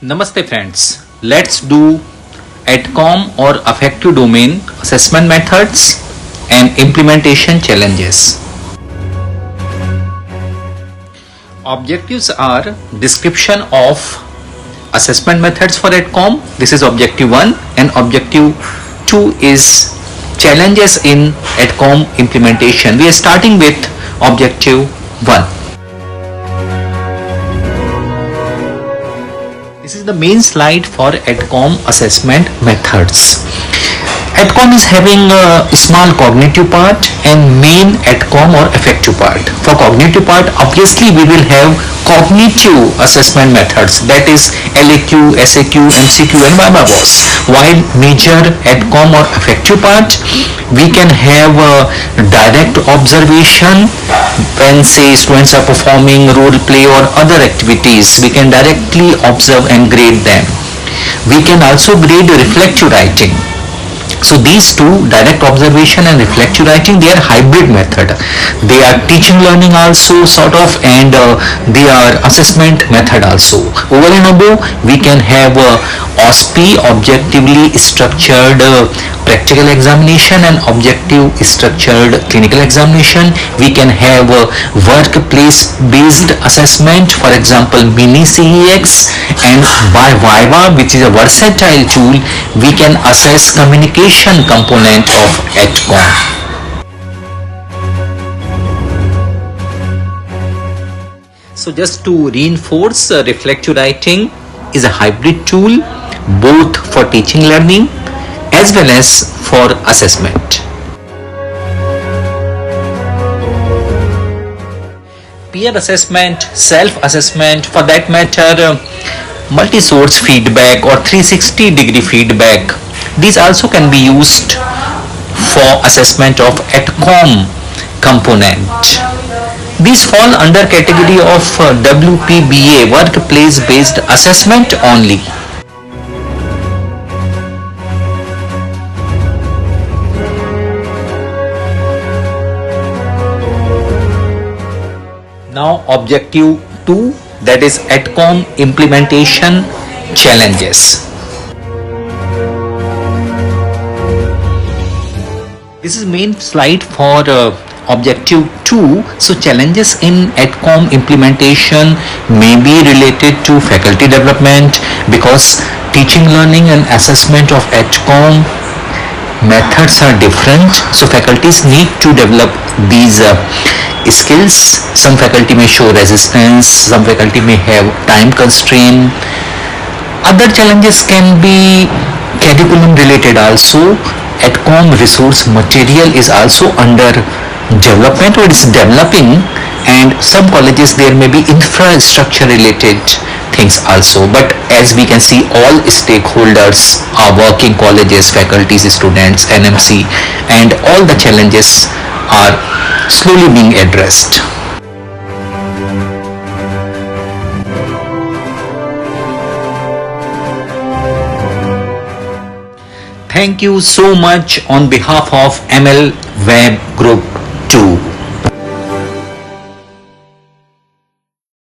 Namaste friends. Let's do ADCOM or affective domain assessment methods and implementation challenges. Objectives are description of assessment methods for ADCOM. This is objective 1, and objective 2 is challenges in ADCOM implementation. We are starting with objective 1. This is the main slide for ADCOM assessment methods. ADCOM is having a small cognitive part and main ADCOM or affective part. For cognitive part, obviously we will have cognitive assessment methods, that is LAQ, SAQ, MCQ and VIVA-WAS. While major ADCOM or affective part, we can have direct observation. When say students are performing role play or other activities, we can directly observe and grade them. We can also grade reflective writing. So these two, direct observation and reflective writing, they are hybrid method. They are teaching learning also sort of, and they are assessment method also. Over and above, we can have OSPE, objectively structured practical examination, and objective structured clinical examination. We can have workplace based assessment, for example mini CEX, and by VIVA, which is a versatile tool, we can assess communication component of ADCOM. So just to reinforce, reflective writing is a hybrid tool both for teaching learning as well as for assessment. Peer assessment, self-assessment, for that matter multi-source feedback or 360-degree feedback, these also can be used for assessment of ADCOM component. These fall under category of WPBA, workplace based assessment only. Now objective 2, that is ADCOM implementation challenges. This is main slide for objective 2. So challenges in ADCOM implementation may be related to faculty development, because teaching learning and assessment of ADCOM methods are different. So faculties need to develop these skills. Some faculty may show resistance, some faculty may have time constraint. Other challenges can be curriculum related also. ADCOM resource material is also under development or is developing, and some colleges there may be infrastructure related things also. But as we can see, all stakeholders are working, colleges, faculties, students, NMC, and all the challenges are slowly being addressed. Thank you so much on behalf of ML Web Group 2.